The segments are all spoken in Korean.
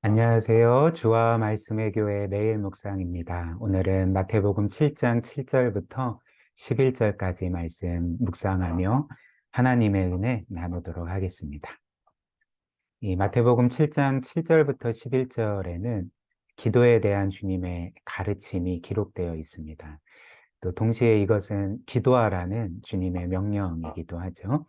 안녕하세요. 주와 말씀의 교회 매일 묵상입니다. 오늘은 마태복음 7장 7절부터 11절까지 말씀 묵상하며 하나님의 은혜 나누도록 하겠습니다. 이 마태복음 7장 7절부터 11절에는 기도에 대한 주님의 가르침이 기록되어 있습니다. 또 동시에 이것은 기도하라는 주님의 명령이기도 하죠.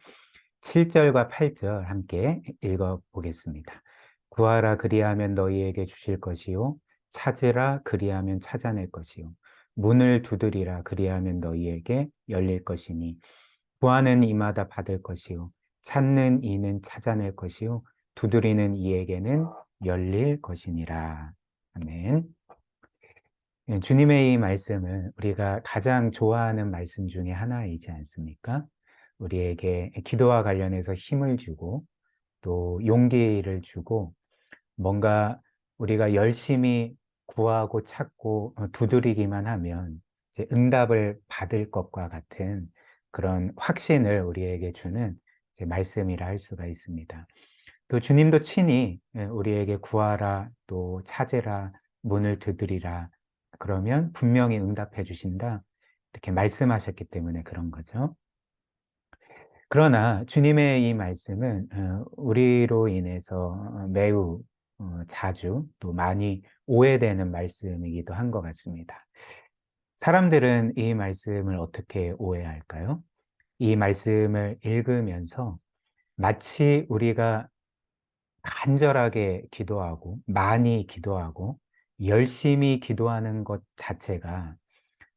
7절과 8절 함께 읽어보겠습니다. 구하라 그리하면 너희에게 주실 것이요 찾으라 그리하면 찾아낼 것이요 문을 두드리라 그리하면 너희에게 열릴 것이니 구하는 이마다 받을 것이요 찾는 이는 찾아낼 것이요 두드리는 이에게는 열릴 것이니라. 아멘. 주님의 이 말씀은 우리가 가장 좋아하는 말씀 중에 하나이지 않습니까? 우리에게 기도와 관련해서 힘을 주고 또 용기를 주고 뭔가 우리가 열심히 구하고 찾고 두드리기만 하면 이제 응답을 받을 것과 같은 그런 확신을 우리에게 주는 이제 말씀이라 할 수가 있습니다. 또 주님도 친히 우리에게 구하라 또 찾으라 문을 두드리라 그러면 분명히 응답해 주신다 이렇게 말씀하셨기 때문에 그런 거죠. 그러나 주님의 이 말씀은 우리로 인해서 매우 자주 또 많이 오해되는 말씀이기도 한 것 같습니다. 사람들은 이 말씀을 어떻게 오해할까요? 이 말씀을 읽으면서 마치 우리가 간절하게 기도하고 많이 기도하고 열심히 기도하는 것 자체가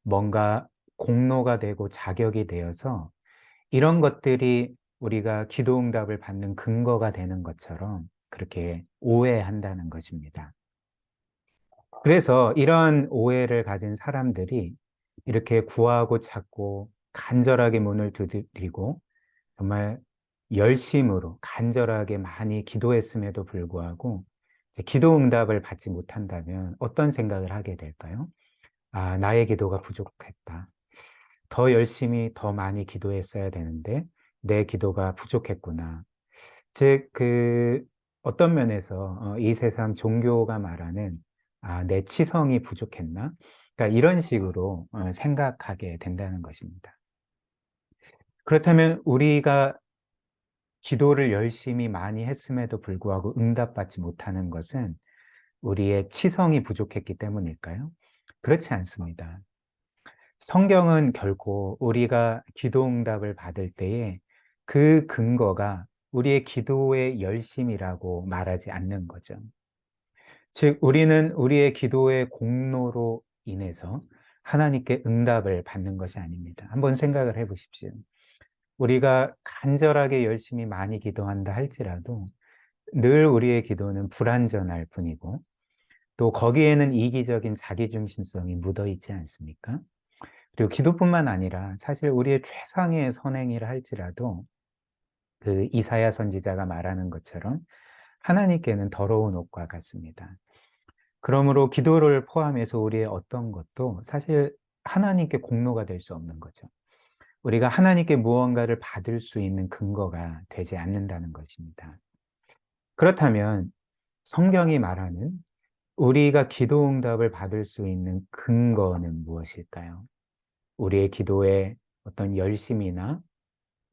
뭔가 공로가 되고 자격이 되어서 이런 것들이 우리가 기도 응답을 받는 근거가 되는 것처럼 그렇게 오해한다는 것입니다. 그래서 이런 오해를 가진 사람들이 이렇게 구하고 찾고 간절하게 문을 두드리고 정말 열심으로 간절하게 많이 기도했음에도 불구하고 이제 기도 응답을 받지 못한다면 어떤 생각을 하게 될까요? 아, 나의 기도가 부족했다. 더 열심히 더 많이 기도했어야 되는데 내 기도가 부족했구나. 즉, 어떤 면에서 이 세상 종교가 말하는 내 치성이 부족했나? 그러니까 이런 식으로 생각하게 된다는 것입니다. 그렇다면 우리가 기도를 열심히 많이 했음에도 불구하고 응답받지 못하는 것은 우리의 치성이 부족했기 때문일까요? 그렇지 않습니다. 성경은 결코 우리가 기도 응답을 받을 때에 그 근거가 우리의 기도의 열심이라고 말하지 않는 거죠. 즉, 우리는 우리의 기도의 공로로 인해서 하나님께 응답을 받는 것이 아닙니다. 한번 생각을 해 보십시오. 우리가 간절하게 열심히 많이 기도한다 할지라도 늘 우리의 기도는 불완전할 뿐이고 또 거기에는 이기적인 자기중심성이 묻어 있지 않습니까? 그리고 기도뿐만 아니라 사실 우리의 최상의 선행이라 할지라도 그 이사야 선지자가 말하는 것처럼 하나님께는 더러운 옷과 같습니다. 그러므로 기도를 포함해서 우리의 어떤 것도 사실 하나님께 공로가 될 수 없는 거죠. 우리가 하나님께 무언가를 받을 수 있는 근거가 되지 않는다는 것입니다. 그렇다면 성경이 말하는 우리가 기도 응답을 받을 수 있는 근거는 무엇일까요? 우리의 기도에 어떤 열심이나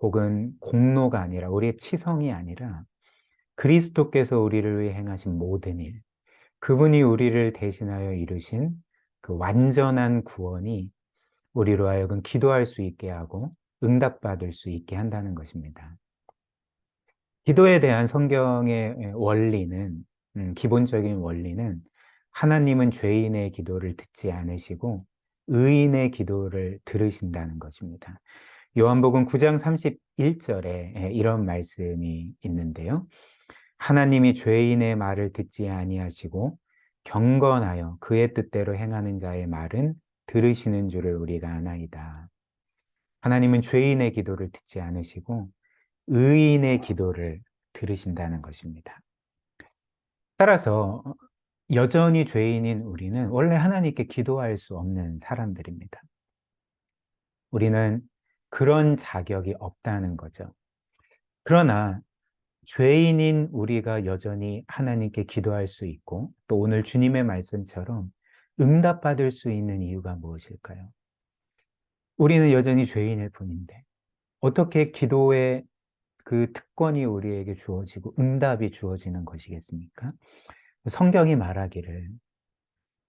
혹은 공로가 아니라 우리의 치성이 아니라 그리스도께서 우리를 위해 행하신 모든 일, 그분이 우리를 대신하여 이루신 그 완전한 구원이 우리로 하여금 기도할 수 있게 하고 응답받을 수 있게 한다는 것입니다. 기도에 대한 성경의 원리는, 기본적인 원리는 하나님은 죄인의 기도를 듣지 않으시고 의인의 기도를 들으신다는 것입니다. 요한복음 9장 31절에 이런 말씀이 있는데요. 하나님이 죄인의 말을 듣지 아니하시고 경건하여 그의 뜻대로 행하는 자의 말은 들으시는 줄을 우리가 아나이다. 하나님은 죄인의 기도를 듣지 않으시고 의인의 기도를 들으신다는 것입니다. 따라서 여전히 죄인인 우리는 원래 하나님께 기도할 수 없는 사람들입니다. 우리는 그런 자격이 없다는 거죠. 그러나 죄인인 우리가 여전히 하나님께 기도할 수 있고 또 오늘 주님의 말씀처럼 응답받을 수 있는 이유가 무엇일까요? 우리는 여전히 죄인일 뿐인데 어떻게 기도의 그 특권이 우리에게 주어지고 응답이 주어지는 것이겠습니까? 성경이 말하기를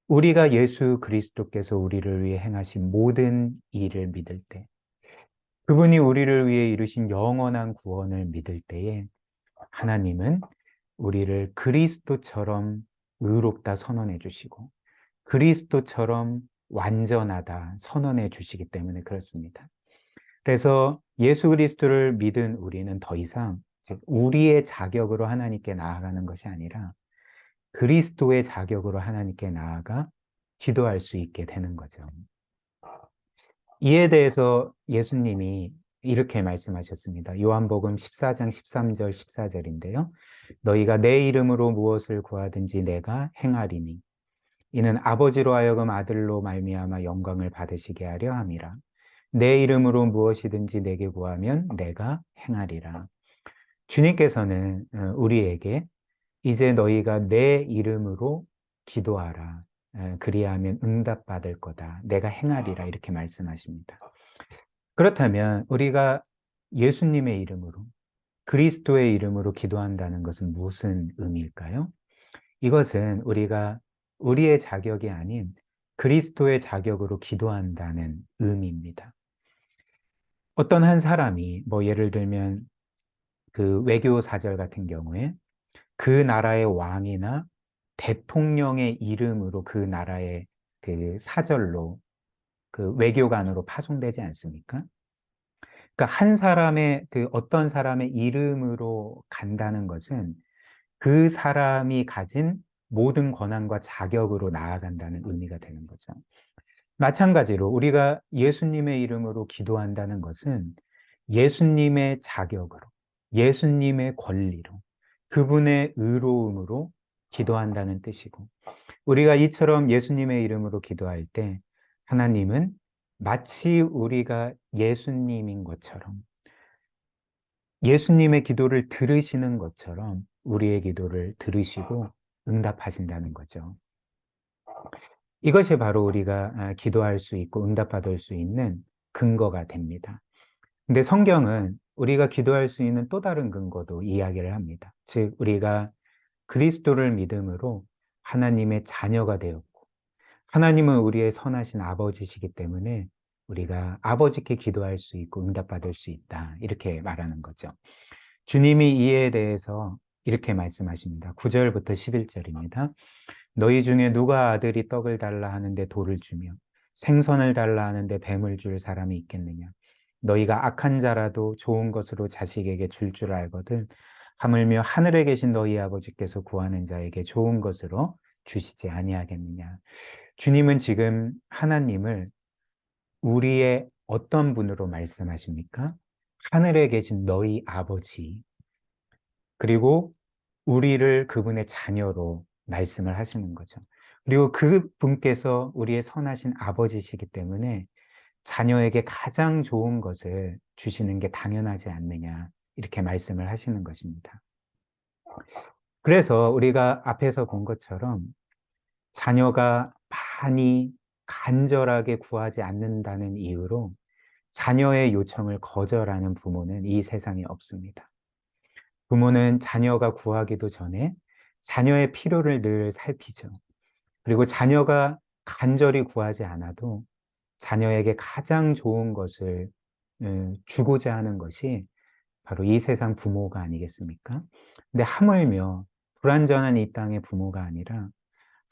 우리가 예수 그리스도께서 우리를 위해 행하신 모든 일을 믿을 때 그분이 우리를 위해 이루신 영원한 구원을 믿을 때에 하나님은 우리를 그리스도처럼 의롭다 선언해 주시고 그리스도처럼 완전하다 선언해 주시기 때문에 그렇습니다. 그래서 예수 그리스도를 믿은 우리는 더 이상 즉 우리의 자격으로 하나님께 나아가는 것이 아니라 그리스도의 자격으로 하나님께 나아가 기도할 수 있게 되는 거죠. 이에 대해서 예수님이 이렇게 말씀하셨습니다. 요한복음 14장 13절 14절인데요. 너희가 내 이름으로 무엇을 구하든지 내가 행하리니 이는 아버지로 하여금 아들로 말미암아 영광을 받으시게 하려 함이라. 내 이름으로 무엇이든지 내게 구하면 내가 행하리라. 주님께서는 우리에게 이제 너희가 내 이름으로 기도하라. 그리하면 응답받을 거다. 내가 행하리라. 이렇게 말씀하십니다. 그렇다면 우리가 예수님의 이름으로 그리스도의 이름으로 기도한다는 것은 무슨 의미일까요? 이것은 우리가 우리의 자격이 아닌 그리스도의 자격으로 기도한다는 의미입니다. 어떤 한 사람이 예를 들면 그 외교 사절 같은 경우에 그 나라의 왕이나 대통령의 이름으로 그 나라의 그 사절로 그 외교관으로 파송되지 않습니까? 그러니까 한 사람의 그 어떤 사람의 이름으로 간다는 것은 그 사람이 가진 모든 권한과 자격으로 나아간다는 의미가 되는 거죠. 마찬가지로 우리가 예수님의 이름으로 기도한다는 것은 예수님의 자격으로, 예수님의 권리로, 그분의 의로움으로 기도한다는 뜻이고, 우리가 이처럼 예수님의 이름으로 기도할 때 하나님은 마치 우리가 예수님인 것처럼 예수님의 기도를 들으시는 것처럼 우리의 기도를 들으시고 응답하신다는 거죠. 이것이 바로 우리가 기도할 수 있고 응답받을 수 있는 근거가 됩니다. 근데 성경은 우리가 기도할 수 있는 또 다른 근거도 이야기를 합니다. 즉, 우리가 그리스도를 믿음으로 하나님의 자녀가 되었고, 하나님은 우리의 선하신 아버지시기 때문에 우리가 아버지께 기도할 수 있고 응답받을 수 있다. 이렇게 말하는 거죠. 주님이 이에 대해서 이렇게 말씀하십니다. 9절부터 11절입니다. 너희 중에 누가 아들이 떡을 달라 하는데 돌을 주며 생선을 달라 하는데 뱀을 줄 사람이 있겠느냐? 너희가 악한 자라도 좋은 것으로 자식에게 줄 알거든 하물며 하늘에 계신 너희 아버지께서 구하는 자에게 좋은 것으로 주시지 아니하겠느냐? 주님은 지금 하나님을 우리의 어떤 분으로 말씀하십니까? 하늘에 계신 너희 아버지, 그리고 우리를 그분의 자녀로 말씀을 하시는 거죠. 그리고 그 분께서 우리의 선하신 아버지시기 때문에 자녀에게 가장 좋은 것을 주시는 게 당연하지 않느냐, 이렇게 말씀을 하시는 것입니다. 그래서 우리가 앞에서 본 것처럼 자녀가 많이 간절하게 구하지 않는다는 이유로 자녀의 요청을 거절하는 부모는 이 세상에 없습니다. 부모는 자녀가 구하기도 전에 자녀의 필요를 늘 살피죠. 그리고 자녀가 간절히 구하지 않아도 자녀에게 가장 좋은 것을 주고자 하는 것이 바로 이 세상 부모가 아니겠습니까? 근데 하물며 불완전한 이 땅의 부모가 아니라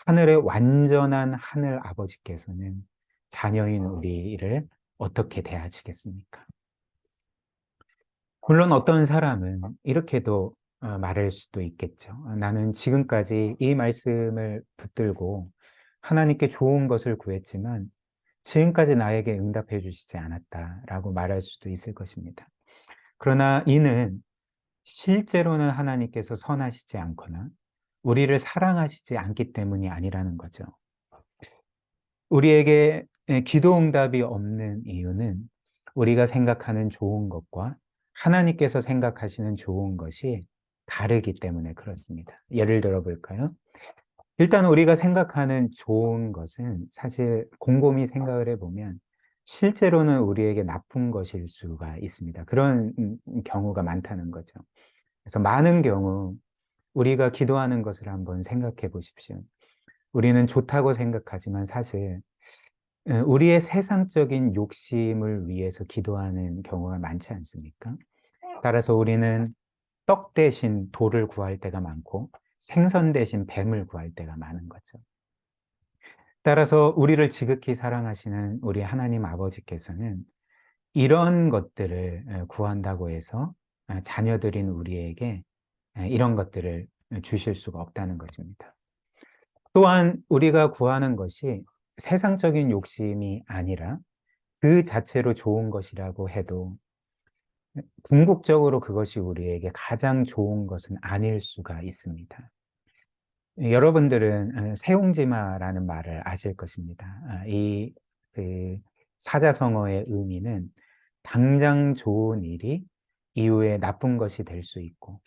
하늘의 완전한 하늘 아버지께서는 자녀인 우리를 어떻게 대하시겠습니까? 물론 어떤 사람은 이렇게도 말할 수도 있겠죠. 나는 지금까지 이 말씀을 붙들고 하나님께 좋은 것을 구했지만 지금까지 나에게 응답해 주시지 않았다라고 말할 수도 있을 것입니다. 그러나 이는 실제로는 하나님께서 선하시지 않거나 우리를 사랑하시지 않기 때문이 아니라는 거죠. 우리에게 기도 응답이 없는 이유는 우리가 생각하는 좋은 것과 하나님께서 생각하시는 좋은 것이 다르기 때문에 그렇습니다. 예를 들어 볼까요? 일단 우리가 생각하는 좋은 것은 사실 곰곰이 생각을 해보면 실제로는 우리에게 나쁜 것일 수가 있습니다. 그런 경우가 많다는 거죠. 그래서 많은 경우 우리가 기도하는 것을 한번 생각해 보십시오. 우리는 좋다고 생각하지만 사실 우리의 세상적인 욕심을 위해서 기도하는 경우가 많지 않습니까? 따라서 우리는 떡 대신 돌을 구할 때가 많고 생선 대신 뱀을 구할 때가 많은 거죠. 따라서 우리를 지극히 사랑하시는 우리 하나님 아버지께서는 이런 것들을 구한다고 해서 자녀들인 우리에게 이런 것들을 주실 수가 없다는 것입니다. 또한 우리가 구하는 것이 세상적인 욕심이 아니라 그 자체로 좋은 것이라고 해도 궁극적으로 그것이 우리에게 가장 좋은 것은 아닐 수가 있습니다. 여러분들은 세옹지마라는 말을 아실 것입니다. 그 사자성어의 의미는 당장 좋은 일이 이후에 나쁜 것이 될 수 있고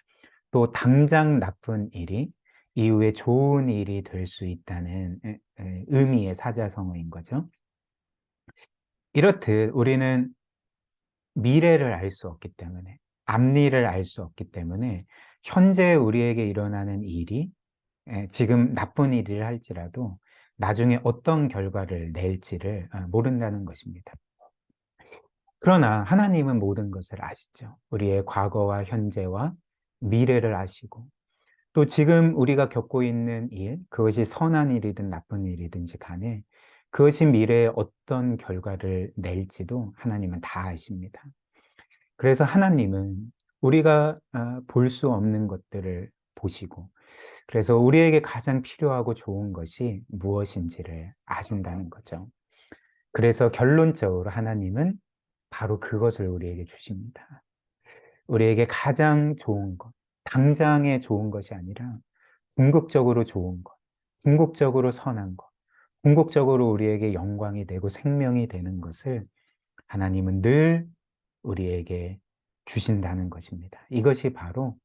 또 당장 나쁜 일이 이후에 좋은 일이 될 수 있다는 의미의 사자성어인 거죠. 이렇듯 우리는 미래를 알 수 없기 때문에 앞일을 알 수 없기 때문에 현재 우리에게 일어나는 일이 지금 나쁜 일을 할지라도 나중에 어떤 결과를 낼지를 모른다는 것입니다. 그러나 하나님은 모든 것을 아시죠. 우리의 과거와 현재와 미래를 아시고 또 지금 우리가 겪고 있는 일, 그것이 선한 일이든 나쁜 일이든지 간에 그것이 미래에 어떤 결과를 낼지도 하나님은 다 아십니다. 그래서 하나님은 우리가 볼 수 없는 것들을 보시고 그래서 우리에게 가장 필요하고 좋은 것이 무엇인지를 아신다는 거죠. 그래서 결론적으로 하나님은 바로 그것을 우리에게 주십니다. 우리에게 가장 좋은 것, 당장에 좋은 것이 아니라 궁극적으로 좋은 것, 궁극적으로 선한 것, 궁극적으로 우리에게 영광이 되고 생명이 되는 것을 하나님은 늘 우리에게 주신다는 것입니다. 이것이 바로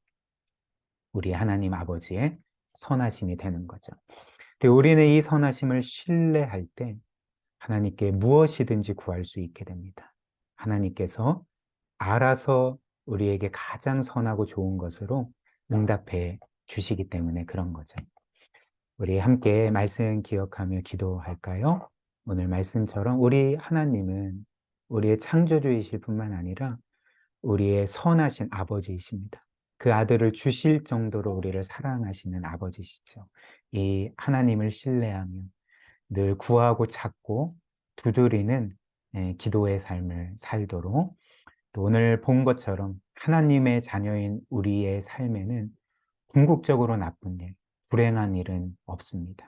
우리 하나님 아버지의 선하심이 되는 거죠. 그리고 우리는 이 선하심을 신뢰할 때 하나님께 무엇이든지 구할 수 있게 됩니다. 하나님께서 알아서 우리에게 가장 선하고 좋은 것으로 응답해 주시기 때문에 그런 거죠. 우리 함께 말씀 기억하며 기도할까요? 오늘 말씀처럼 우리 하나님은 우리의 창조주이실 뿐만 아니라 우리의 선하신 아버지이십니다. 그 아들을 주실 정도로 우리를 사랑하시는 아버지시죠. 이 하나님을 신뢰하며 늘 구하고 찾고 두드리는 기도의 삶을 살도록 또 오늘 본 것처럼 하나님의 자녀인 우리의 삶에는 궁극적으로 나쁜 일, 불행한 일은 없습니다.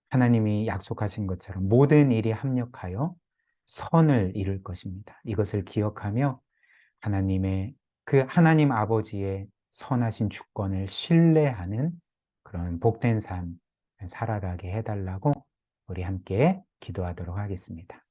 하나님이 약속하신 것처럼 모든 일이 합력하여 선을 이룰 것입니다. 이것을 기억하며 하나님의 그 하나님 아버지의 선하신 주권을 신뢰하는 그런 복된 삶 살아가게 해달라고 우리 함께 기도하도록 하겠습니다.